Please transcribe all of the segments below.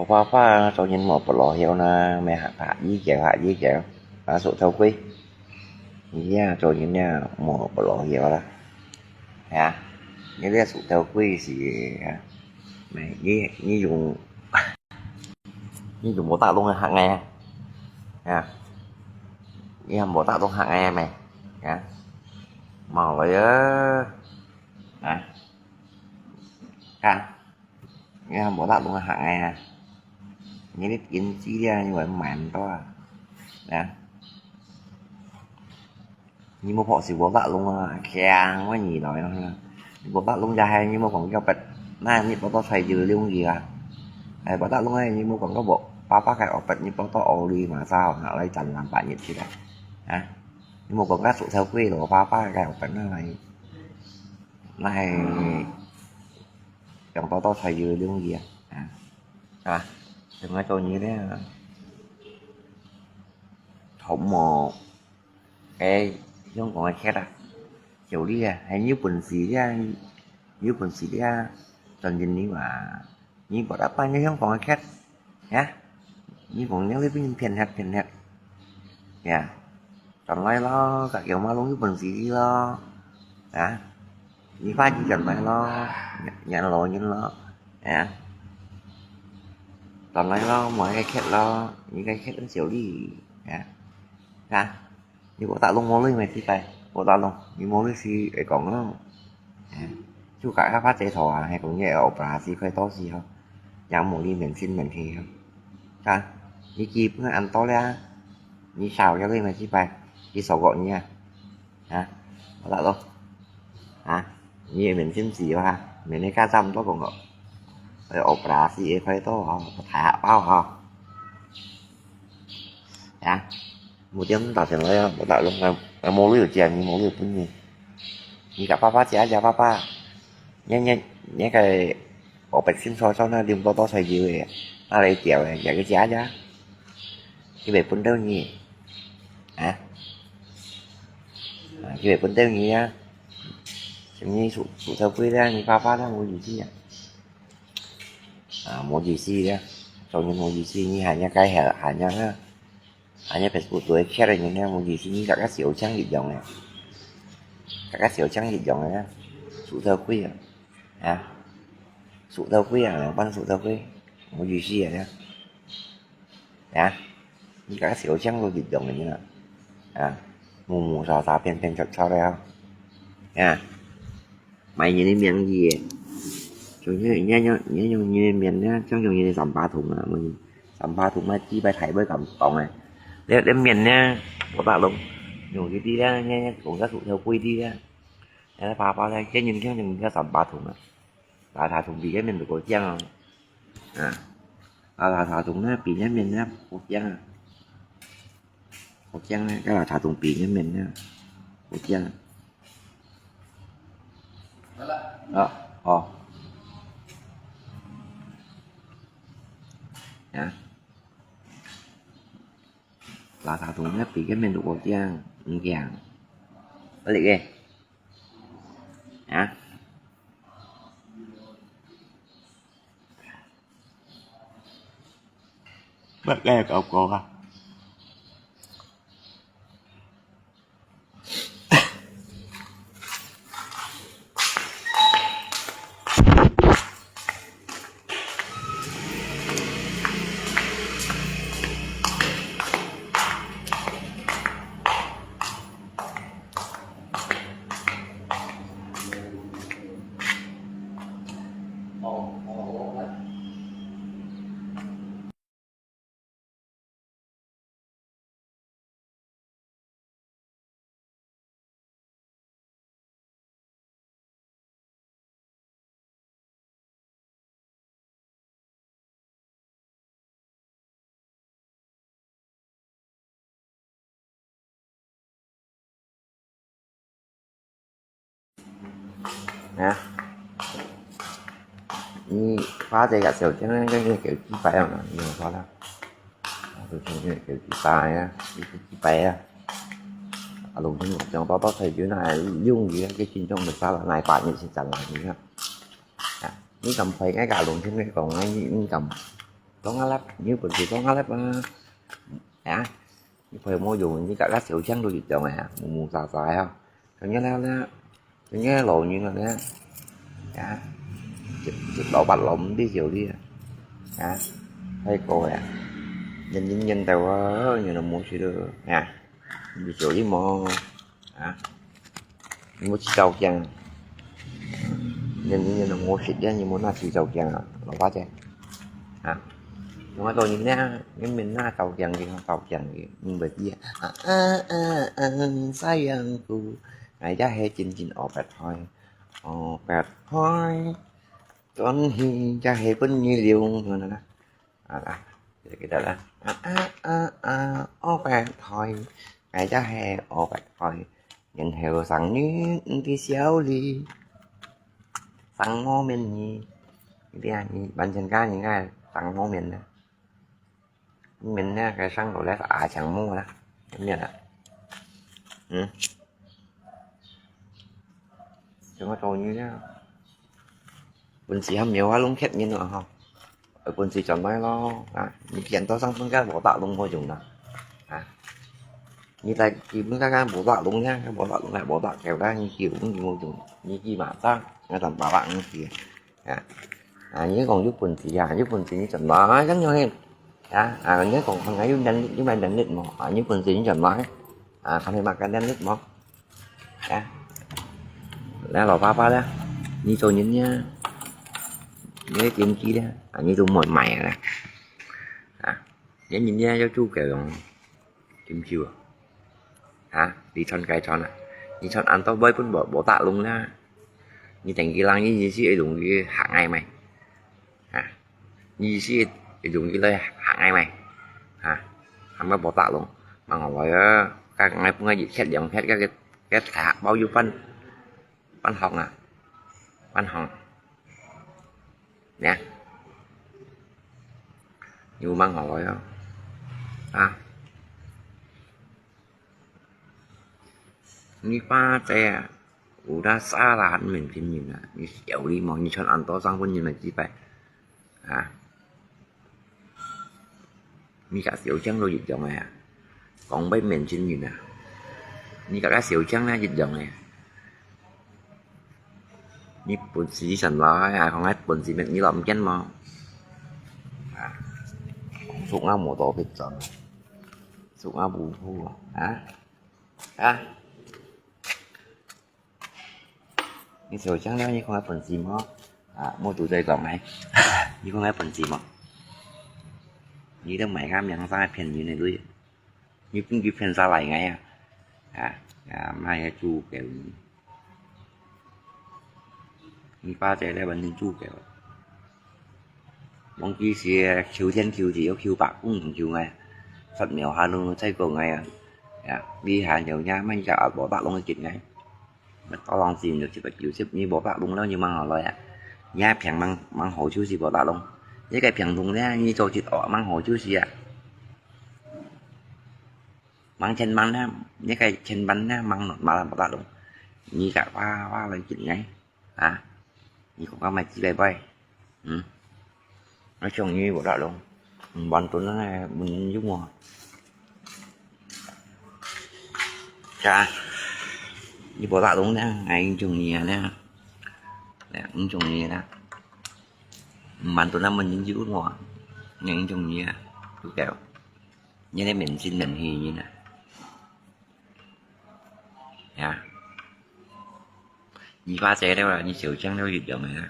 Papa cho nhìn một lọ hiệu na mẹ hạ dí kẹo hạ sụ theo quý nha cho nhìn nha một lọ hiệu là hả những cái sụ theo quý thì mày như dùng như dùng bố tạo luôn hàng ngày à như bố tạo luôn hàng ngày mày hả màu vậy á à nghe bố tạo luôn hàng ngày những cái chuyện chỉ ra như vậy mạnh đó nè nhưng mà họ sẽ bố tạo luôn khe quá nhỉ nói bố tạo luôn ra hay nhưng mà còn cái bật na như bố tạo xài dừa luôn gì à hay bố tạo luôn hay nhưng mà còn có bộ papa cái ở bật như bố tạo đi mà sao họ lấy chành làm bạn nhiệt gì đấy hả nhưng mà còn các sự theo quy của papa cái ở bật này chồng tao xài dừa luôn gì à đừng có cho như thế thủng một cái không còn ai khác chiều đi hay như quần xì ra toàn nhìn đi mà như bọn đã bao nhiêu không còn ai khác nhá như còn nhớ lấy với phiền hạt nha còn lại lo cả kiểu mà luôn với quần xì đi lo như pha chỉ cần phải lo nhận lo như lo còn lại lo mọi cái khác lo những cái khác nó chiều đi như bộ tạo luôn mô lên mày thì tay bộ tạo luôn như mô lên thì để còn nó chú cả các phát chế thỏ hay cũng nhẹ ở bà thì phải to gì không chẳng một đi mình xin mình thì không như chip nó ăn to ra như xào cho lên mày thì phải chỉ sầu gọn nha bộ tạo luôn như mình xin gì ha mình lấy cá răm to còn gọi rồi ở bà thì phải to thả bao hả một tiếng tạo thành lấy bộ tạo luôn là mô lưới chèn như mô lưới cũng như cả papa chả cho papa nhé cái bộ bạch xin cho nó dùng to xài dừa nó đây chèo này cái giá cái bề quân đâu nhỉ cái bề quân đâu nhỉ như sụ theo quy ra như papa đó mua gì chứ mua gì xí đó cho những mua gì xí như hàng nha cái hàng nha đó anh nhớ Facebook tuổi khác rồi những em một gì thì cả các xỉu trắng dịch dòng này cả các xỉu trắng dịch dòng này sụ thơ quý sụ thơ quý ban sụ thơ quý một gì gì vậy như cả các xỉu trắng luôn dịch dòng này như là mù xào pen chọt sao đây không mày nhìn đến miệng gì rồi như miệng nhá trong trường như sắm 3 thùng mình sắm 3 thùng mà chi bài thấy với cầm tổng này đem miền nha có bạn luôn nhiều cái đi ra nha cũng các thụ theo quy đi ra nó pha ra cái nhìn cái tầm 3 thùng là thả thùng bị cái mình được cổ chăng là thả thùng nó bị cái mình á cổ chăng cái là thả thùng bị cái mình nha cổ chăng đó là thả thùng nó bị cái mình được cổ chăng vàng có liệt ghê bắt ghê cậu cô ha phá dây gạt xỉu chứ cái kiểu chi phải không nhiều khó lắm tôi kiểu chi phải á chi phải á luôn những trong đó thì dưới này dung gì cái chuyện trong mình sao là này phải như sẽ chẳng là gì hết những cầm phải cái gà luôn chứ còn ngay những cầm có ngã lắp như bình thì có ngã lắp hả như phải mua dùng như cả các tiểu trắng đôi dịch chồng này hả mù xào xài không cho nhớ nó cho nhớ lộ như là đó hả đổ bạch lộn đi chiều đi hả thấy cô à nhìn tao như là mua gì được nè đi chiều đi mua hả mua chỉ đầu chăng nhìn là mua xịt ra như muốn là chỉ đầu chăng nó quá chứ hả nói tôi như thế cái mình nó tàu chằng gì không tàu chằng gì nhưng mà gì sayangku ngày ra hay chín ọt bẹt thôi con hi ra hay bên như liều nữa nè cái đó là ọt bẹt thôi ngày ra hay ọt bẹt thôi nhận hiệu sẵn như cái xéo đi sẵn mô mình gì cái gì bạn chân cá những cái sẵn mô mình nè mình nha cái xăng đồ lẽ chẳng mua đó em nhận ạ chúng tôi như thế quân sĩ hâm nhiều quá luôn khét như nữa không ở quân sĩ chọn máy lo những chuyện to sang phương các bộ tạo luôn vô dùng nào như là chỉ muốn các bộ tạo luôn nha các bộ tạo luôn lại bộ tạo kéo ra như kiểu cũng như vô dùng như chi mà ta nghe tầm bảo bạn như kia nhớ còn giúp quân sĩ giúp quân sĩ như chọn máy gắn nhau em nhớ còn thằng ấy chúng ta đánh định một ở những phần gì chuẩn nói không thể mặc cái đánh định một đã lò pha đó như tôi nhìn nha nhớ kiếm chi đó như tôi mồi mày nè nhớ nhìn nha cho chú kêu kiếm chưa đi thon cây thon đi thon ăn tao bơi cũng bỏ tạ luôn nha như thành cái lăng như gì đúng cái hạng ngày mày như gì dùng cái lời hạng ngày mày không có bỏ tạ luôn mà ngồi các ngày cũng ngay xét dòng hết cái thả bao nhiêu phân hồng phân hồng nè nhiều mang hỏi như ba tè udah salah mình phim nhìn là như kiểu đi mong như cho ăn to sang vẫn nhìn là chi vậy như cả xỉu trắng đôi dịch dòng này còn bên mình xin nhìn như cả xỉu trắng na dịch dòng này như bún xí sần lo không ai bún xí mình như làm chén mà sụng áo mổ tổ vịt rồi sụng áo bù thu như xỉu trắng đó như không ai bún xí mà mua tủ dây còn này như không ai bún xí mà như đó mày cam nhận ra phiền như này luôn như cũng cái phiền ra lại ngay mai chu kiểu như ba trẻ đây vẫn chu kiểu mong chi xìa khiếu thiên khiếu gì khiếu bạc cũng không khiếu ngay phật mèo hà luôn xây cầu ngay đi hà nhiều nha mấy chợ bỏ bạc luôn cái chuyện ngay mà có lòng tìm được chỉ phải chịu xếp như bỏ bạc luôn đó như mang họ lời nha phèn mang hồ chú gì bỏ bạc luôn với cái phèn thùng ra như cho chị tỏ mang hồ chú gì mang chân bắn á với cái chân bắn á mang mà làm bỏ bạc luôn như cả hoa lên chuyện ngay như cũng có mày chỉ bay bay nói chung như bộ đạo luôn bọn tôi nó này mình giúp mùa như bộ đạo đúng nè anh trùng nhẹ nè anh trùng nhẹ nè bạn tôi nó mình giữ mùa anh trùng nhẹ tôi kẹo như thế mình xin mình thì như nè như pha xe đâu là như sự trắng đâu dịch dòng này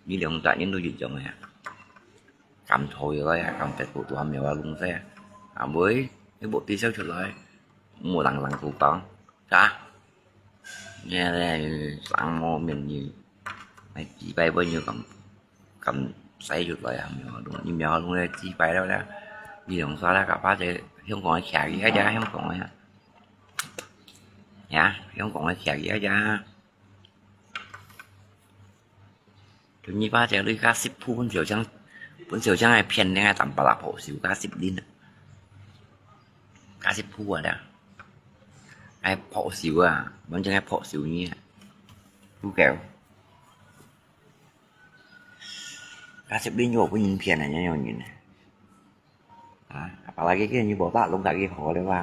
như động tại những đôi dịch dòng này cầm thôi rồi cầm tết của tụi mèo luôn xe với cái bộ tí xấu trở lại mua lần tụ toàn nghe đây sẵn mua mình gì mày chỉ bay bao nhiêu cầm xây được lại mèo đúng như mèo luôn đây chỉ bay đâu đó đi động xóa ra cả phá thì không còn cái gì hết ra không còn không còn cái gì hết ra như ba trẻ đi cá ship phu con tiểu trắng này phiền này tầm bà lạp hộ xíu cá ship đi nữa cá ship phu đó ai hộ xíu vẫn chẳng ai hộ xíu như phu kẹo cá ship đi nhổ với nhìn phiền này nhau nhìn này apalagi cái như Bồ Tát luôn cả cái khổ đấyว่า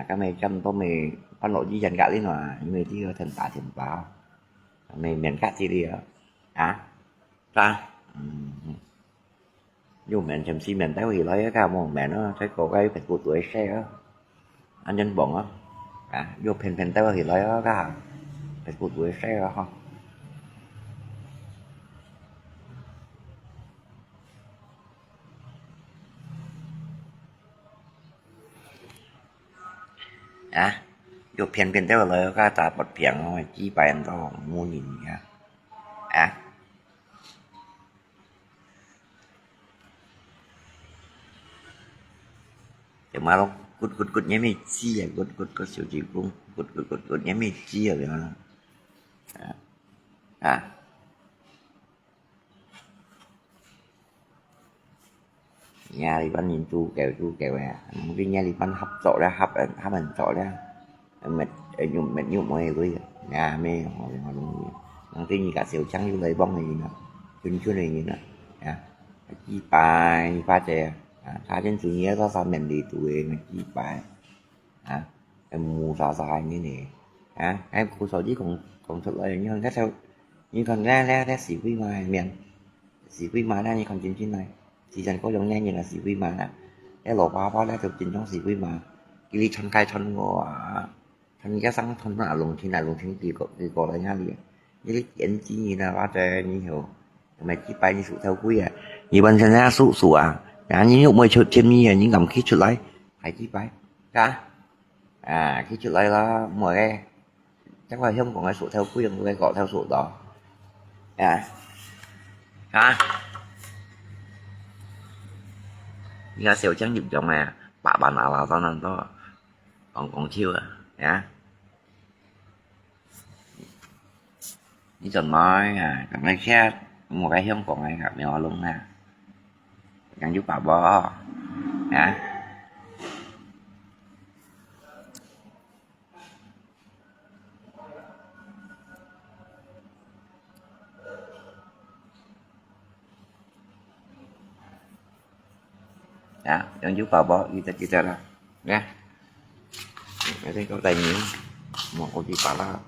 cái mày chăm có mày phân lộ chỉ dành cả lý mà nhưng mày chỉ thần tạ thần bảo mày miền cắt gì đi ra dù mẹ chăm si mẹ tới thì lấy cái cao mà mẹ nó thấy cổ cái phải của tuổi xe đó anh nhân bọn á vô phèn tới thì lấy cái phải của tuổi xe đó không vô phèn tới lấy cái ta bật phèn rồi chỉ bài anh to mua nhìn Chứ mà lúc cút nhé mày chi cút xíu chỉ cũng cút nhé mày chi rồi đó nhà thì bánh nhìn chu kèo cái nhà thì bánh hấp rõ ra hấp hình rõ ra mệt nhung mọi người nhà mê họ luôn năng tin như cả xíu trắng như lấy bông này gì nữa chú này gì nữa chi bài pha chè tha trên chủ nghĩa ra sao mình đi tụi mình chi bài em mua sao như này em cô số chứ còn thật lợi như hơn cách theo như còn ra xỉ quy mà miền xỉ quy mà ra như còn chính này chỉ dành có giống như là xỉ quy mà nè cái lỗ bao ra thực chính trong xỉ quy mà cái đi chân cây chân của thân cái sáng thân là luôn thì thì có là nha liền như cái chuyện chỉ như là ba trẻ như hiểu mà chỉ bay như sự theo quy như bên chân ra sụ như nhục mới chụp trên như những ngầm khí chụp lấy phải chỉ bay khi chụp lấy là mọi cái chắc là không còn cái sụ theo quy đừng cái gọi theo sụ đó ra xèo trắng giùm cho mà bà nào là tao nên đó còn chiêu như tôi nói cảm ơn khác một cái không còn ai gặp nhau luôn càng giúp bà bó càng giúp bà bó gì ta chỉ ra đâu nha thấy có tài nhiêu một cô chị bà đó